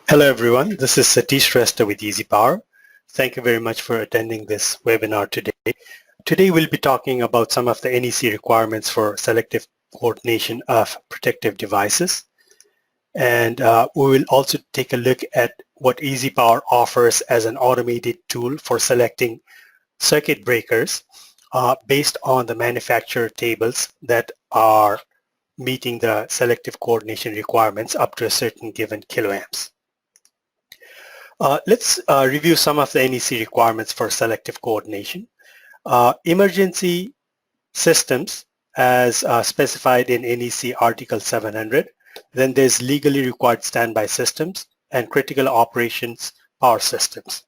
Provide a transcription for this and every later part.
Hello everyone, this is Satish Shrestha with EasyPower. Thank you very much for attending this webinar today. Today we'll be talking about some of the NEC requirements for selective coordination of protective devices. And we will also take a look at what EasyPower offers as an automated tool for selecting circuit breakers based on the manufacturer tables that are meeting the selective coordination requirements up to a certain given kiloamps. Let's review some of the NEC requirements for selective coordination. Emergency systems as specified in NEC Article 700. Then there's legally required standby systems and critical operations power systems.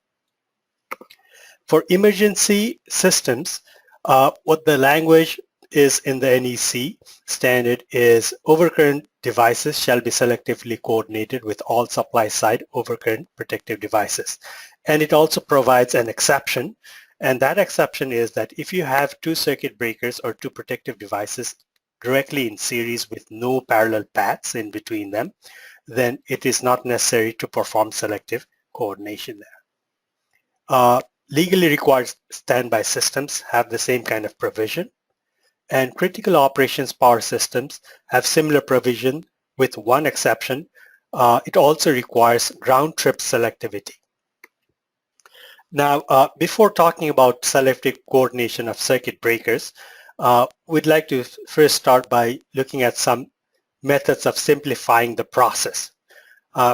For emergency systems, what the language is in the NEC standard is overcurrent devices shall be selectively coordinated with all supply side overcurrent protective devices. And it also provides an exception, and that exception is that if you have two circuit breakers or two protective devices directly in series with no parallel paths in between them, then it is not necessary to perform selective coordination there. Legally required standby systems have the same kind of provision. And critical operations power systems have similar provision with one exception. It also requires ground trip selectivity. Now, before talking about selective coordination of circuit breakers, we'd like to first start by looking at some methods of simplifying the process.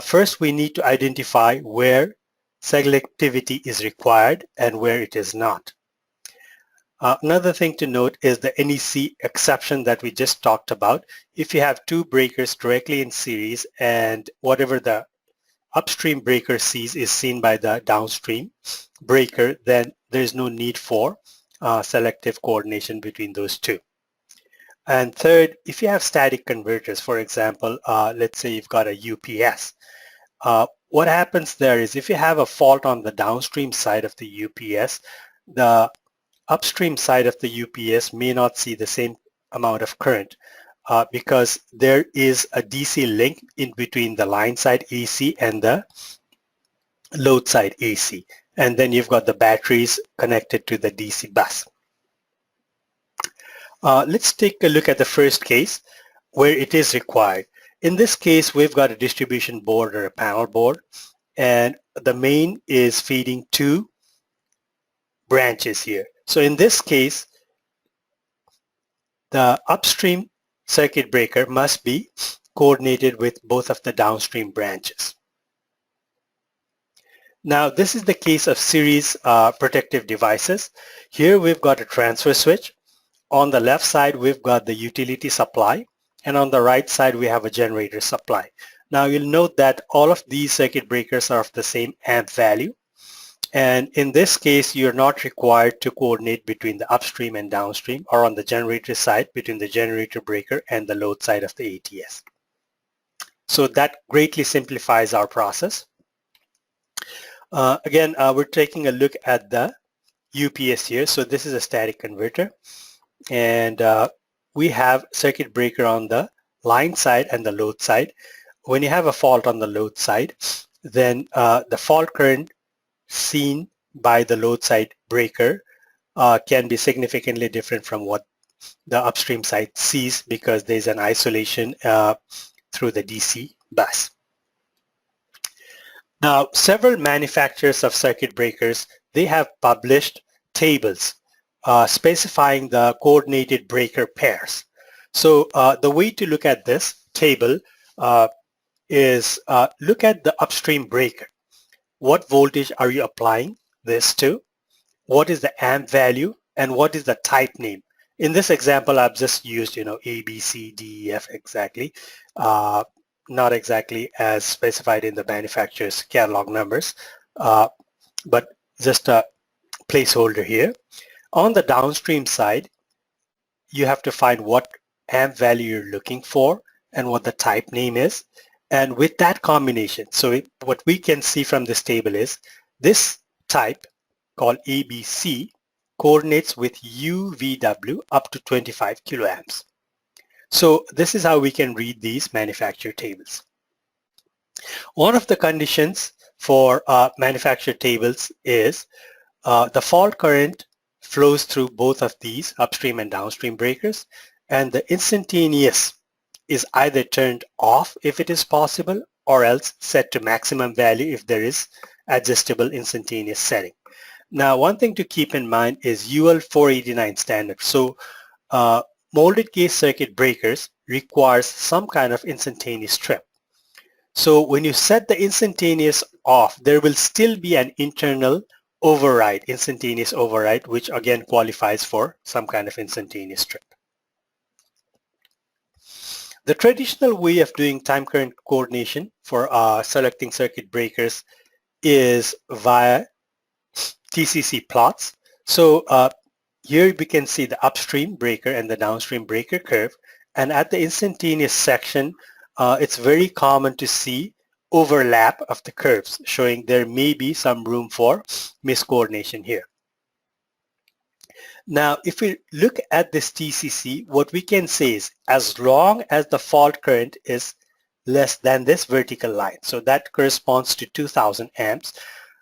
First, we need to identify where selectivity is required and where it is not. Another thing to note is the NEC exception that we just talked about. If you have two breakers directly in series and whatever the upstream breaker sees is seen by the downstream breaker, then there is no need for selective coordination between those two. And third, if you have static converters, for example, let's say you've got a UPS, what happens there is if you have a fault on the downstream side of the UPS, the upstream side of the UPS may not see the same amount of current because there is a DC link in between the line side AC and the load side AC. And then you've got the batteries connected to the DC bus. Let's take a look at the first case where it is required. In this case, we've got a distribution board or a panel board, and the main is feeding two branches here. So in this case, the upstream circuit breaker must be coordinated with both of the downstream branches. Now, this is the case of series protective devices. Here we've got a transfer switch. On the left side, we've got the utility supply, and on the right side, we have a generator supply. Now, you'll note that all of these circuit breakers are of the same amp value. And in this case, you're not required to coordinate between the upstream and downstream, or on the generator side between the generator breaker and the load side of the ATS. So that greatly simplifies our process. Again, we're taking a look at the UPS here. So this is a static converter. And we have circuit breaker on the line side and the load side. When you have a fault on the load side, then the fault current seen by the load side breaker can be significantly different from what the upstream side sees because there's an isolation through the DC bus. Now, several manufacturers of circuit breakers, they have published tables specifying the coordinated breaker pairs. So the way to look at this table is look at the upstream breaker. What voltage are you applying this to? What is the amp value? And what is the type name? In this example, I've just used, A, B, C, D, E, F exactly, not exactly as specified in the manufacturer's catalog numbers, but just a placeholder here. On the downstream side, you have to find what amp value you're looking for and what the type name is. And with that combination, so what we can see from this table is this type called ABC coordinates with UVW up to 25 kiloamps. So this is how we can read these manufacturer tables. One of the conditions for manufacturer tables is the fault current flows through both of these upstream and downstream breakers, and the instantaneous is either turned off if it is possible or else set to maximum value if there is adjustable instantaneous setting. Now, one thing to keep in mind is UL 489 standard. So molded case circuit breakers requires some kind of instantaneous trip. So when you set the instantaneous off, there will still be an internal override, instantaneous override, which again qualifies for some kind of instantaneous trip. The traditional way of doing time current coordination for selecting circuit breakers is via TCC plots. So here we can see the upstream breaker and the downstream breaker curve, and at the instantaneous section it's very common to see overlap of the curves, showing there may be some room for miscoordination here. Now if we look at this TCC, what we can say is as long as the fault current is less than this vertical line, so that corresponds to 2000 amps.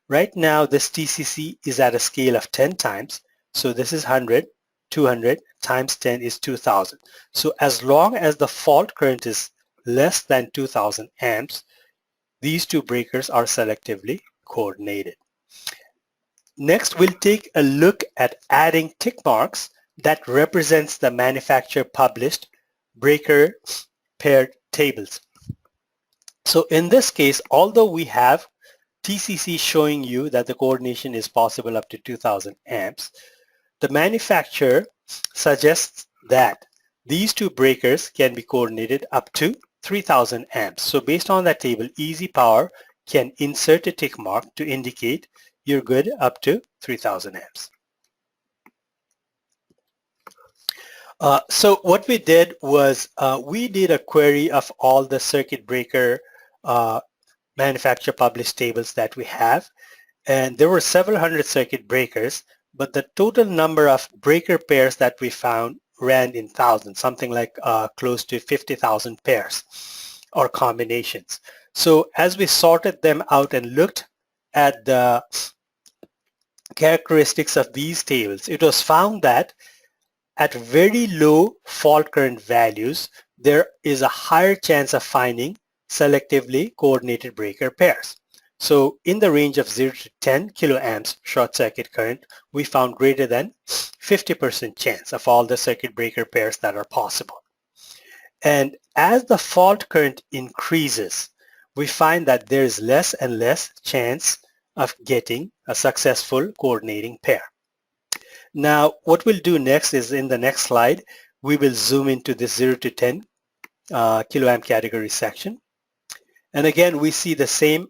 Right now this TCC is at a scale of 10 times, so this is 100, 200 times 10 is 2000. So as long as the fault current is less than 2000 amps, these two breakers are selectively coordinated. Next, we'll take a look at adding tick marks that represents the manufacturer published breaker paired tables. So in this case, although we have TCC showing you that the coordination is possible up to 2000 amps, the manufacturer suggests that these two breakers can be coordinated up to 3000 amps. So based on that table, EasyPower can insert a tick mark to indicate you're good up to 3000 amps. So what we did was we did a query of all the circuit breaker manufacturer published tables that we have, and there were several hundred circuit breakers, but the total number of breaker pairs that we found ran in thousands, something like close to 50,000 pairs or combinations. So as we sorted them out and looked at the characteristics of these tables, it was found that at very low fault current values, there is a higher chance of finding selectively coordinated breaker pairs. So in the range of 0 to 10 kiloamps short circuit current, we found greater than 50% chance of all the circuit breaker pairs that are possible. And as the fault current increases, we find that there is less and less chance of getting a successful coordinating pair. Now, what we'll do next is in the next slide, we will zoom into this 0 to 10 kiloamp category section. And again, we see the same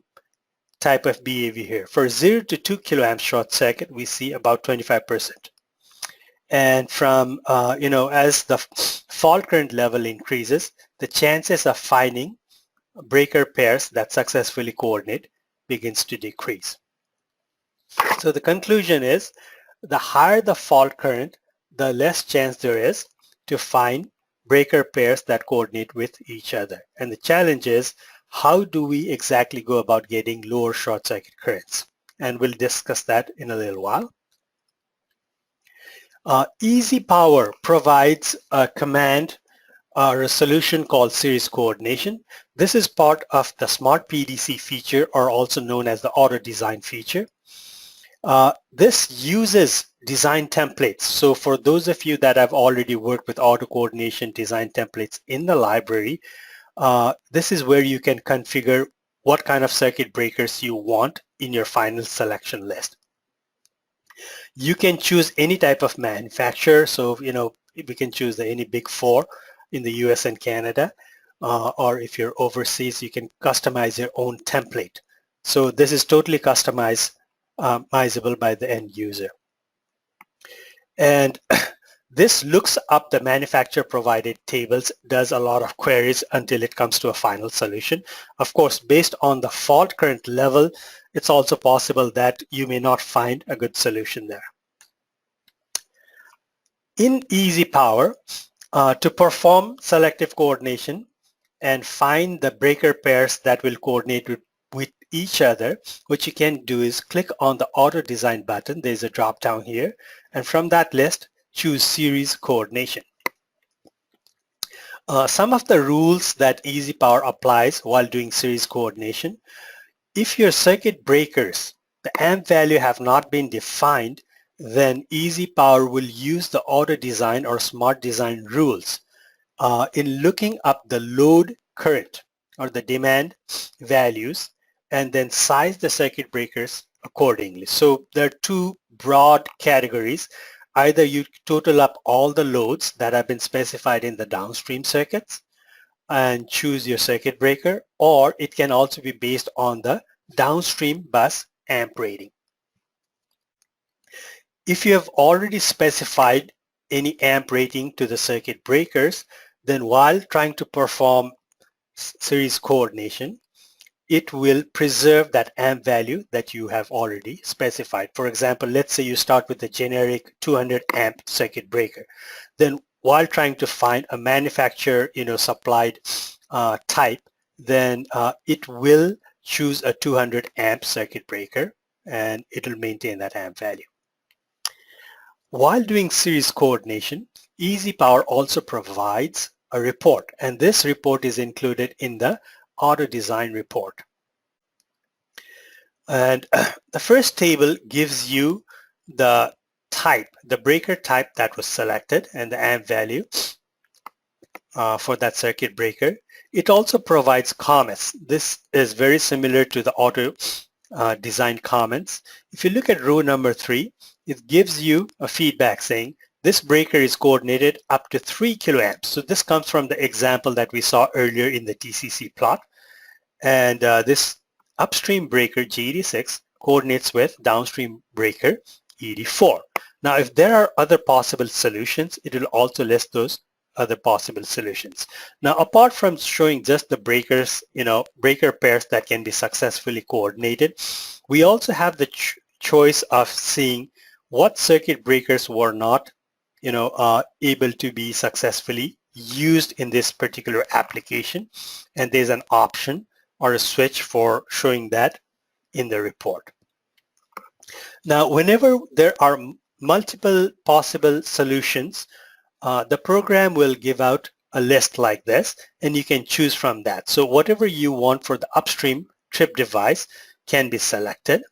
type of behavior here. For 0 to 2 kiloamp short circuit, we see about 25%. And from, as the fault current level increases, the chances of finding breaker pairs that successfully coordinate begins to decrease. So the conclusion is, the higher the fault current, the less chance there is to find breaker pairs that coordinate with each other. And the challenge is, how do we exactly go about getting lower short circuit currents? And we'll discuss that in a little while. EasyPower provides a command or a solution called series coordination. This is part of the Smart PDC feature, or also known as the auto design feature. This uses design templates. So for those of you that have already worked with auto coordination design templates in the library, this is where you can configure what kind of circuit breakers you want in your final selection list. You can choose any type of manufacturer. So, we can choose any big four in the US and Canada, or if you're overseas, you can customize your own template. So this is totally customizable by the end user. And this looks up the manufacturer provided tables, does a lot of queries until it comes to a final solution. Of course, based on the fault current level, it's also possible that you may not find a good solution there. In EasyPower, to perform selective coordination and find the breaker pairs that will coordinate with with each other, what you can do is click on the Auto Design button. There's a drop down here, and from that list, choose Series Coordination. Some of the rules that EasyPower applies while doing series coordination: if your circuit breakers, the amp value have not been defined, then EasyPower will use the Auto Design or Smart Design rules in looking up the load current or the demand values and then size the circuit breakers accordingly. So there are two broad categories. Either you total up all the loads that have been specified in the downstream circuits and choose your circuit breaker, or it can also be based on the downstream bus amp rating. If you have already specified any amp rating to the circuit breakers, then while trying to perform series coordination, it will preserve that amp value that you have already specified. For example, let's say you start with a generic 200 amp circuit breaker. Then while trying to find a manufacturer supplied type, then it will choose a 200 amp circuit breaker and it will maintain that amp value. While doing series coordination, EasyPower also provides a report, and this report is included in the Auto Design report. And the first table gives you the type, the breaker type that was selected and the amp value for that circuit breaker. It also provides comments. This is very similar to the Auto Design comments. If you look at row number 3, it gives you a feedback saying this breaker is coordinated up to 3 kiloamps. So this comes from the example that we saw earlier in the TCC plot. And this upstream breaker G86 coordinates with downstream breaker ED4. Now, if there are other possible solutions, it will also list those other possible solutions. Now, apart from showing just the breakers, breaker pairs that can be successfully coordinated, we also have the choice of seeing what circuit breakers were not, able to be successfully used in this particular application. And there's an option or a switch for showing that in the report. Now, whenever there are multiple possible solutions, the program will give out a list like this, and you can choose from that. So whatever you want for the upstream trip device can be selected.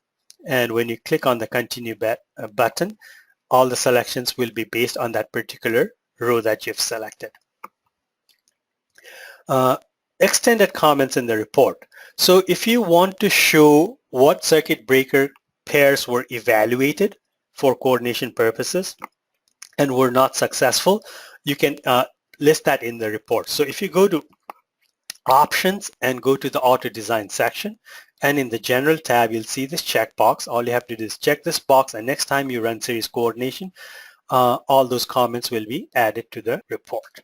And when you click on the Continue button, all the selections will be based on that particular row that you've selected. Extended comments in the report. So if you want to show what circuit breaker pairs were evaluated for coordination purposes and were not successful, you can list that in the report. So if you go to Options and go to the Auto Design section, and in the General tab, you'll see this checkbox. All you have to do is check this box, and next time you run series coordination, all those comments will be added to the report.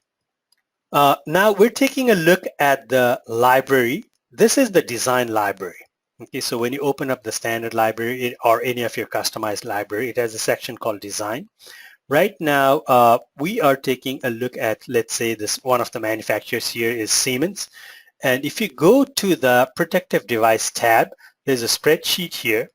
Now we're taking a look at the library. This is the design library. Okay, so when you open up the standard library or any of your customized library, it has a section called Design. Right now, we are taking a look at, let's say, this one of the manufacturers here is Siemens. And if you go to the Protective Device tab, there's a spreadsheet here.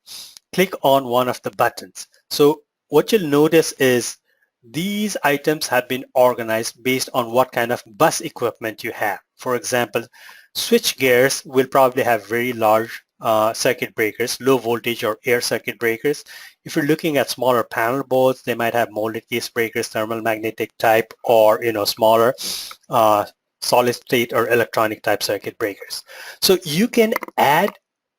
Click on one of the buttons. So what you'll notice is these items have been organized based on what kind of bus equipment you have. For example, switch gears will probably have very large circuit breakers, low voltage or air circuit breakers. If you're looking at smaller panel boards, they might have molded case breakers, thermal magnetic type, or smaller solid state or electronic type circuit breakers. So you can add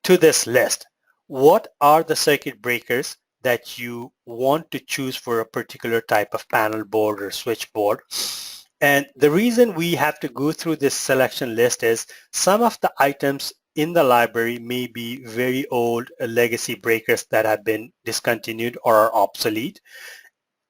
to this list what are the circuit breakers that you want to choose for a particular type of panel board or switch board. And the reason we have to go through this selection list is some of the items in the library may be very old legacy breakers that have been discontinued or are obsolete.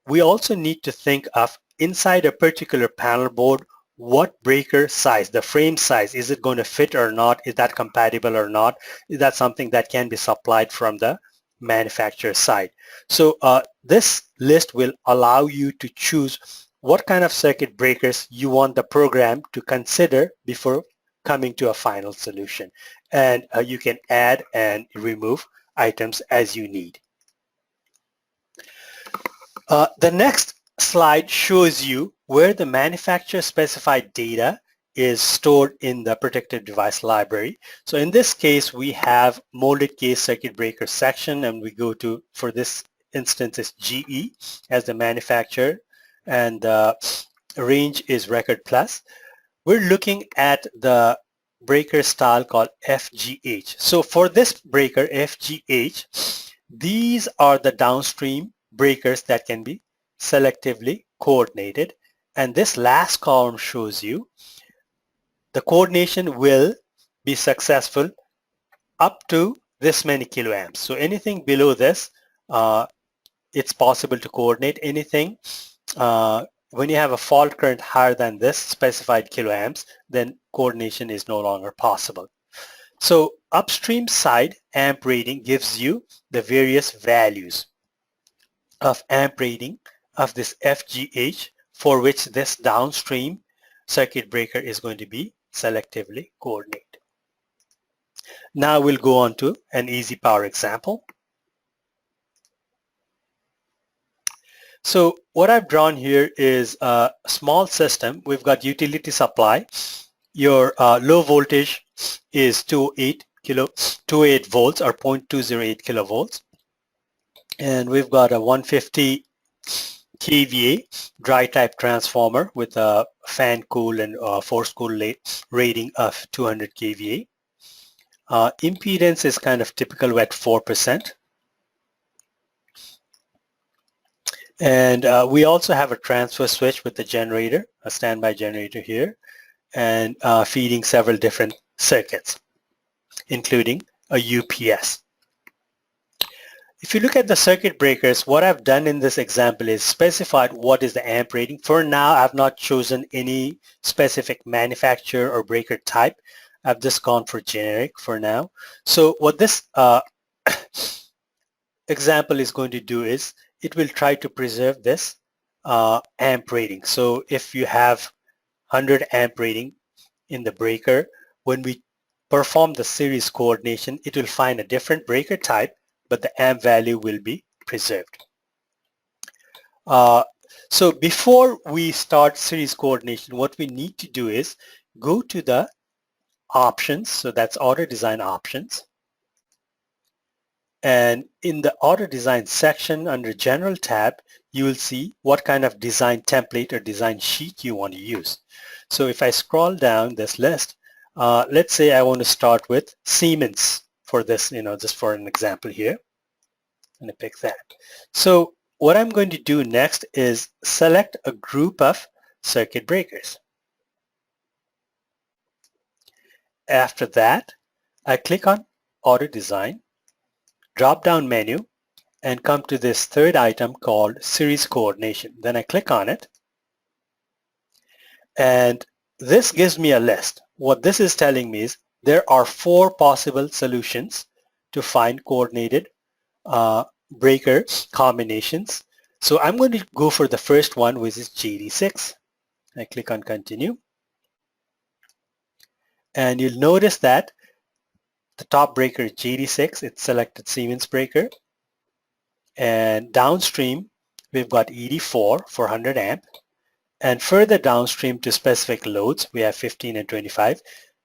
We also need to think of inside a particular panel board, what breaker size, the frame size, is it going to fit or not? Is that compatible or not? Is that something that can be supplied from the manufacturer side? So this list will allow you to choose what kind of circuit breakers you want the program to consider before coming to a final solution. And you can add and remove items as you need. The next slide shows you where the manufacturer specified data is stored in the protected device library. So in this case, we have molded case circuit breaker section, and we go to, for this instance, is GE as the manufacturer, and the range is record plus. We're looking at the breaker style called FGH. So for this breaker, FGH, these are the downstream breakers that can be selectively coordinated. And this last column shows you the coordination will be successful up to this many kiloamps. So anything below this, it's possible to coordinate. Anything when you have a fault current higher than this specified kiloamps, then coordination is no longer possible. So upstream side amp rating gives you the various values of amp rating of this FGH for which this downstream circuit breaker is going to be selectively coordinated. Now we'll go on to an EasyPower example. So what I've drawn here is a small system. We've got utility supply. Your low voltage is 28 volts or 0.208 kilovolts. And we've got a 150 kVA dry type transformer with a fan cool and force cool rating of 200 kVA. Impedance is kind of typical at 4%. And we also have a transfer switch with the generator, a standby generator here, and feeding several different circuits, including a UPS. If you look at the circuit breakers, what I've done in this example is specified what is the amp rating. For now, I've not chosen any specific manufacturer or breaker type. I've just gone for generic for now. So what this example is going to do is it will try to preserve this amp rating. So if you have 100 amp rating in the breaker, when we perform the series coordination, it will find a different breaker type, but the amp value will be preserved. So before we start series coordination, what we need to do is go to the options. So that's auto design options. And in the auto design section under general tab, you will see what kind of design template or design sheet you want to use. So if I scroll down this list, let's say I want to start with Siemens for this, just for an example here. I'm going to pick that. So what I'm going to do next is select a group of circuit breakers. After that, I click on auto design, drop down menu, and come to this third item called series coordination. Then I click on it, and this gives me a list. What this is telling me is there are 4 possible solutions to find coordinated breaker combinations. So I'm going to go for the first one, which is JD6. I click on continue, and you'll notice that the top breaker is JD6. It's selected Siemens breaker. And downstream, we've got ED4 for 100 amp. And further downstream to specific loads, we have 15 and 25,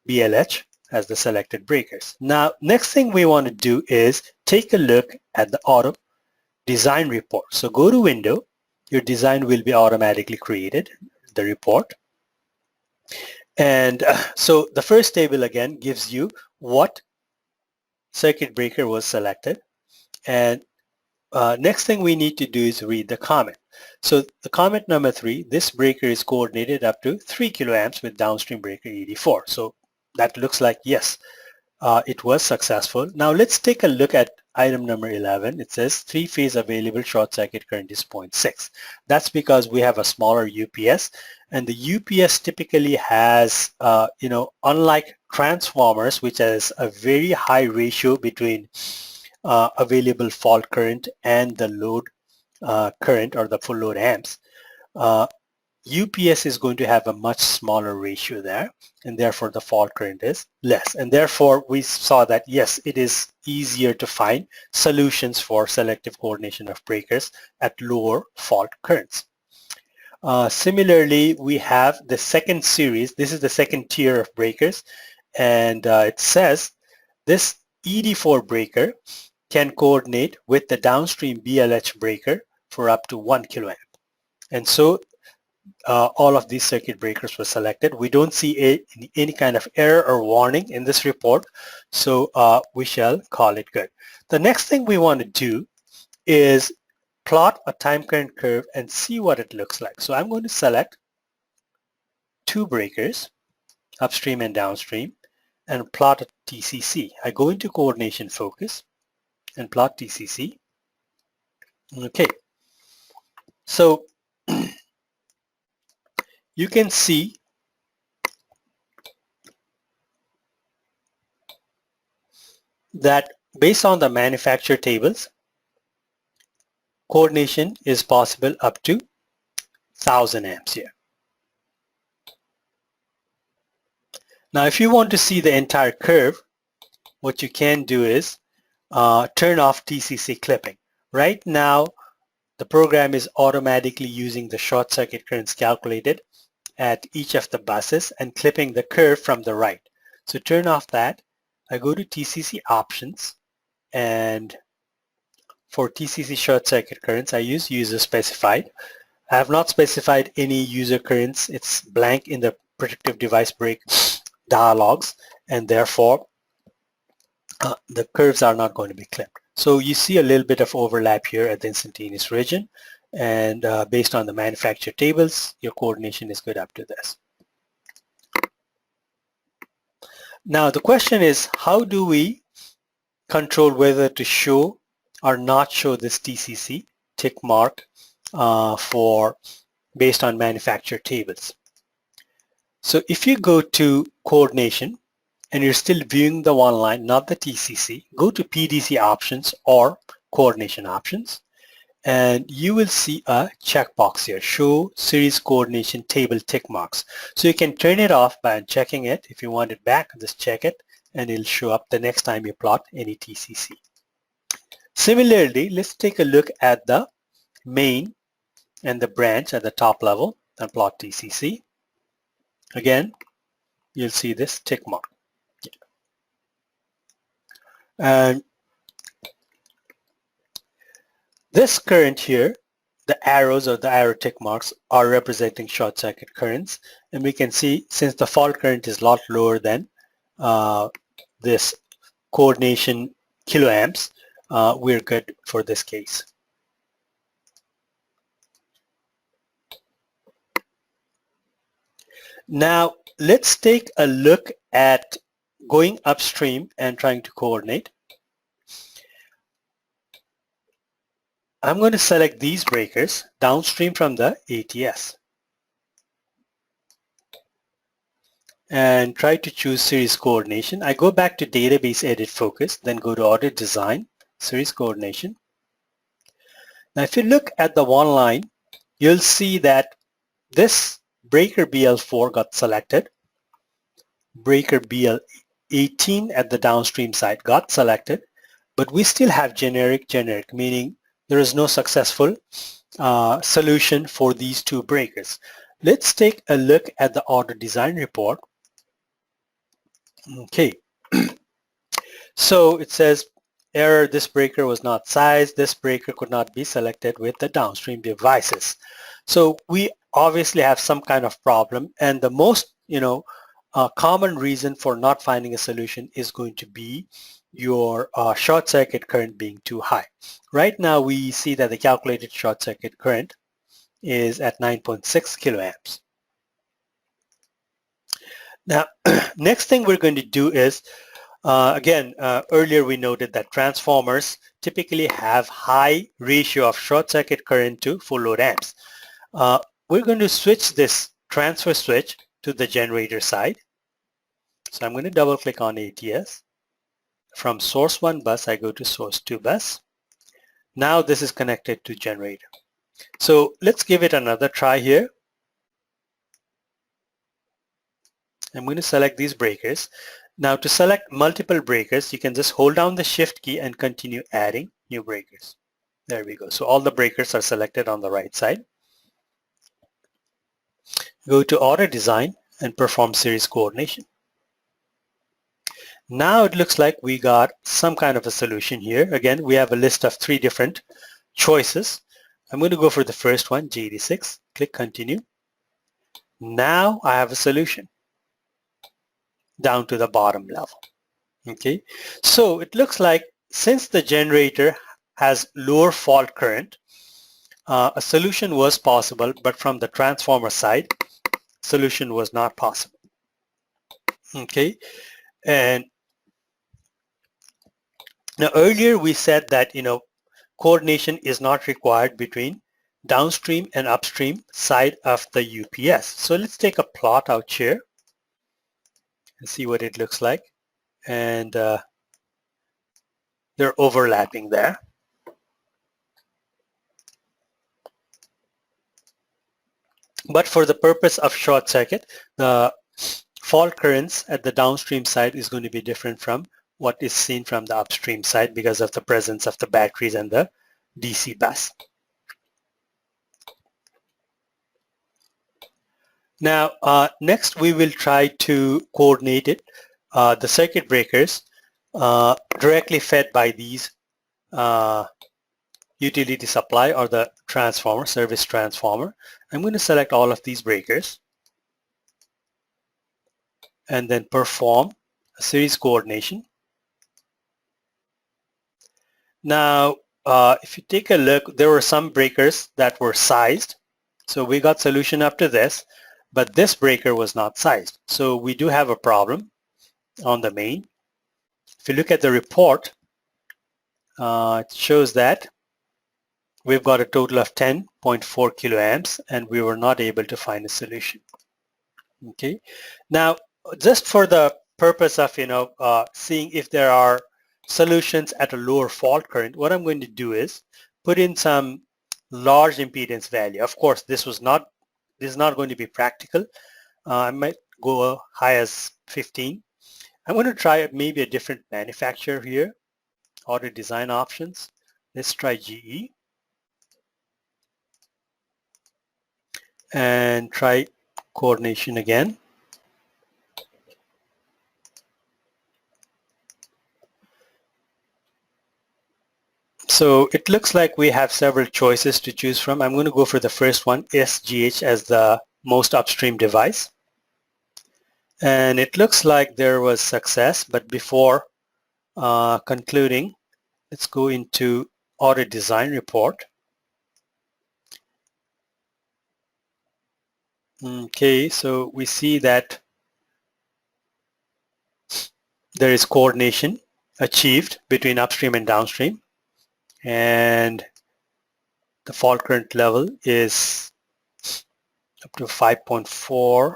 BLH as the selected breakers. Now, next thing we want to do is take a look at the auto design report. So go to Window. Your design will be automatically created, the report. And so the first table again gives you what circuit breaker was selected. And next thing we need to do is read the comment. So the comment number 3, this breaker is coordinated up to 3 kiloamps with downstream breaker ED4. So that looks like yes, it was successful. Now let's take a look at item number 11. It says 3-phase available short circuit current is 0.6. That's because we have a smaller UPS, and the UPS typically has, unlike transformers, which has a very high ratio between available fault current and the load current or the full load amps, UPS is going to have a much smaller ratio there, and therefore the fault current is less. And therefore we saw that yes, it is easier to find solutions for selective coordination of breakers at lower fault currents. Similarly, we have the second series. This is the second tier of breakers, and it says this ED4 breaker can coordinate with the downstream BLH breaker for up to 1 kiloamp. And so all of these circuit breakers were selected. We don't see any kind of error or warning in this report, so we shall call it good. The next thing we want to do is plot a time current curve and see what it looks like. So I'm going to select two breakers, upstream and downstream, and plot a TCC. I go into coordination focus and plot TCC. Okay, so you can see that based on the manufacturer tables, coordination is possible up to 1000 amps here. Now if you want to see the entire curve, what you can do is turn off TCC clipping. Right now the program is automatically using the short circuit currents calculated at each of the buses and clipping the curve from the right. So turn off that. I go to TCC options, and for TCC short circuit currents I use user specified. I have not specified any user currents. It's blank in the protective device break dialogues, and therefore the curves are not going to be clipped. So you see a little bit of overlap here at the instantaneous region, and based on the manufacturer tables, your coordination is good up to this. Now the question is, how do we control whether to show or not show this TCC tick mark based on manufacturer tables? So if you go to coordination and you're still viewing the one line, not the TCC, go to PDC options or coordination options, and you will see a checkbox here, show series coordination table tick marks. So you can turn it off by unchecking it. If you want it back, just check it and it'll show up the next time you plot any TCC. Similarly, let's take a look at the main and the branch at the top level and plot TCC. Again, you'll see this tick mark. And this current here, the arrows or the arrow tick marks are representing short circuit currents, and we can see since the fault current is a lot lower than this coordination kiloamps, we're good for this case. Now let's take a look at going upstream and trying to coordinate. I'm going to select these breakers downstream from the ATS and try to choose series coordination. I go back to database edit focus, then go to audit design, series coordination. Now if you look at the one line, you'll see that this breaker BL4 got selected, breaker BL18 at the downstream side got selected, but we still have generic, meaning there is no successful solution for these two breakers. Let's take a look at the order design report. Okay, so it says error, this breaker was not sized, this breaker could not be selected with the downstream devices. So we obviously have some kind of problem, and the most common reason for not finding a solution is going to be your short circuit current being too high. Right now we see that the calculated short circuit current is at 9.6 kiloamps. Now next thing we're going to do is earlier we noted that transformers typically have high ratio of short circuit current to full load amps. We're going to switch this transfer switch to the generator side. So I'm going to double click on ATS. From source 1 bus, I go to source 2 bus. Now this is connected to generator. So let's give it another try here. I'm going to select these breakers. Now to select multiple breakers, you can just hold down the shift key and continue adding new breakers. There we go. So all the breakers are selected on the right side. Go to Auto Design and perform series coordination. Now it looks like we got some kind of a solution here. Again, we have a list of 3 different choices. I'm going to go for the first one, G86. Click Continue. Now I have a solution down to the bottom level. Okay, so it looks like since the generator has lower fault current, a solution was possible, but from the transformer side, solution was not possible. Okay, and now earlier we said that coordination is not required between downstream and upstream side of the UPS. So let's take a plot out here and see what it looks like. And they're overlapping there. But for the purpose of short circuit, the fault currents at the downstream side is going to be different from what is seen from the upstream side because of the presence of the batteries and the DC bus. Now, next we will try to coordinate it, the circuit breakers directly fed by these utility supply or the transformer, service transformer. I'm going to select all of these breakers and then perform a series coordination. Now, if you take a look, there were some breakers that were sized. So we got solution up to this, but this breaker was not sized. So we do have a problem on the main. If you look at the report, it shows that we've got a total of 10.4 kiloamps and we were not able to find a solution. Okay. Now, just for the purpose of seeing if there are solutions at a lower fault current, what I'm going to do is put in some large impedance value. Of course, this is not going to be practical. I might go high as 15. I'm going to try maybe a different manufacturer here. Auto design options. Let's try GE and try coordination again. So it looks like we have several choices to choose from. I'm going to go for the first one, SGH, as the most upstream device. And it looks like there was success, but before concluding, let's go into Auto Design Report. Okay, so we see that there is coordination achieved between upstream and downstream, and the fault current level is up to 5.4.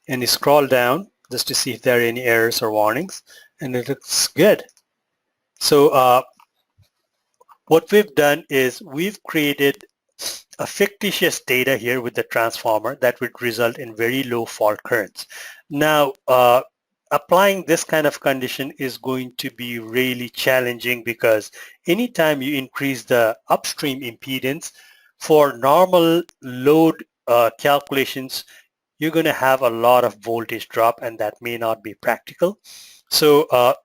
And you scroll down just to see if there are any errors or warnings, and it looks good. So what we've done is we've created a fictitious data here with the transformer that would result in very low fault currents. Now, applying this kind of condition is going to be really challenging because anytime you increase the upstream impedance for normal load calculations, you're going to have a lot of voltage drop, and that may not be practical. So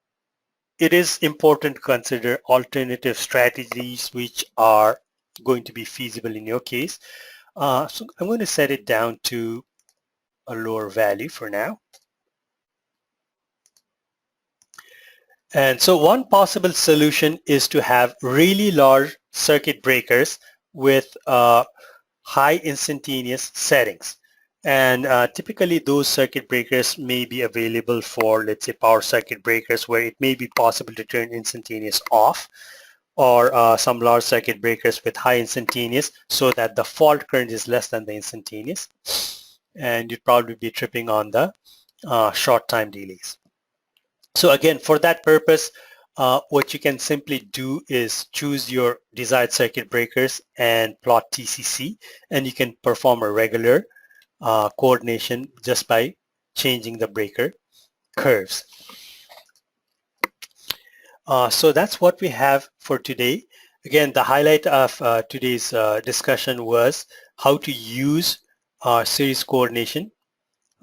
it is important to consider alternative strategies which are going to be feasible in your case. So I'm going to set it down to a lower value for now. And so one possible solution is to have really large circuit breakers with high instantaneous settings. And typically those circuit breakers may be available for, let's say, power circuit breakers where it may be possible to turn instantaneous off, or some large circuit breakers with high instantaneous so that the fault current is less than the instantaneous. And you'd probably be tripping on the short time delays. So again, for that purpose, what you can simply do is choose your desired circuit breakers and plot TCC, and you can perform a regular coordination just by changing the breaker curves. So that's what we have for today. Again, the highlight of today's discussion was how to use series coordination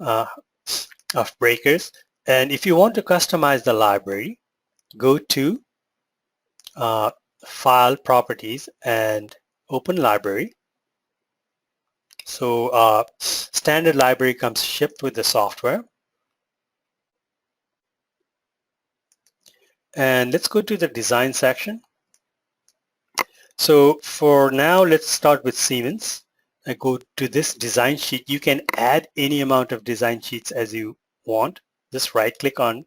of breakers. And if you want to customize the library, go to File, Properties, and Open Library. So standard library comes shipped with the software. And let's go to the design section. So for now, let's start with Siemens. I go to this design sheet. You can add any amount of design sheets as you want. Just right click on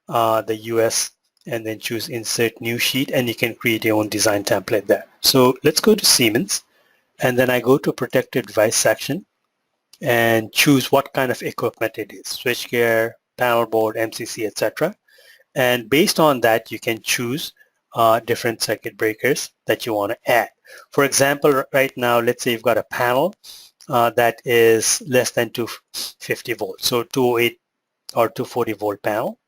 the US and then choose Insert New Sheet, and you can create your own design template there. So let's go to Siemens, and then I go to Protected Device section and choose what kind of equipment it is, switchgear, panel board, MCC, etc. And based on that, you can choose different circuit breakers that you want to add. For example, right now, let's say you've got a panel that is less than 250 volts, so 208 or 240 volt panel,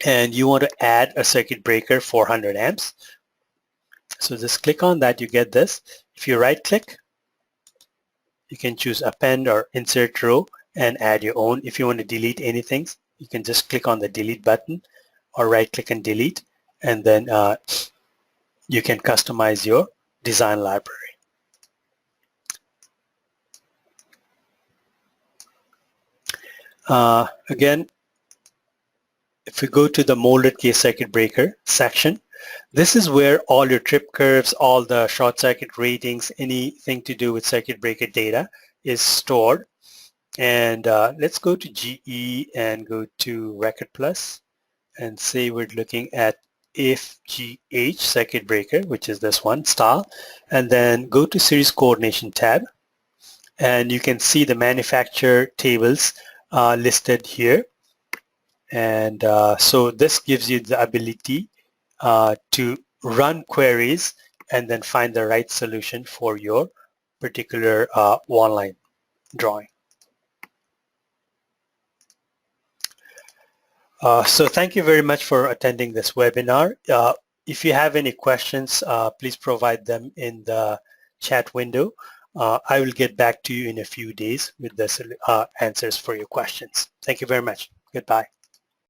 and you want to add a circuit breaker 400 amps. So just click on that, you get this. If you right click, you can choose Append or Insert Row and add your own. If you want to delete anything, you can just click on the Delete button or right click and delete, and then you can customize your design library. Again, if we go to the molded case circuit breaker section, this is where all your trip curves, all the short circuit ratings, anything to do with circuit breaker data is stored. And let's go to GE and go to Record Plus and say we're looking at FGH circuit breaker, which is this one, style, and then go to Series Coordination tab, and you can see the manufacturer tables listed here. And so this gives you the ability to run queries and then find the right solution for your particular one-line drawing. So thank you very much for attending this webinar. If you have any questions, please provide them in the chat window. I will get back to you in a few days with the answers for your questions. Thank you very much. Goodbye.